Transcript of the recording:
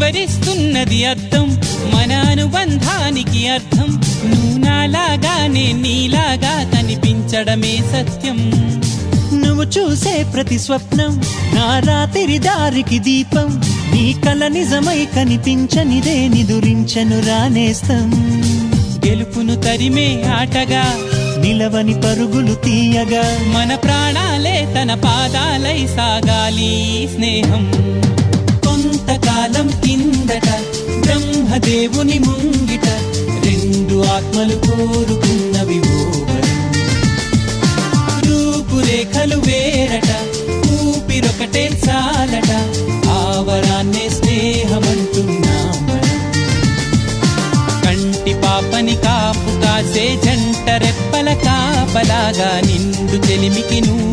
వివరిస్తున్నది అర్థం, మన అనుబంధానికి అర్థం. నువ్వు నాలాగా నేను నీలాగా కనిపించడమే సత్యం. నువ్వు చూసే ప్రతి స్వప్నం నా రాత్రి దారికి దీపం. నీ కల నిజమై కనిపించనిదే నిదురించను రానేస్తం. గెలుపును తరిమే ఆటగా నిలవని పరుగులు తీయగా మన ప్రాణాలే తన పాదాలై సాగాలి స్నేహం. కొంతకాలం కిందట బ్రహ్మదేవుని ముంగిట రెండు ఆత్మలు కోరుకున్నవి ఓవరం. రూపురేఖలు వేరట ఊపిరొకటే చాలట, ఆవరాన్నే స్నేహమంటున్నాం మనం. కంటి పాపని కాపు కాసే జంట రెప్పల కాపలాగా నిండు చెలిమికి నువ్వు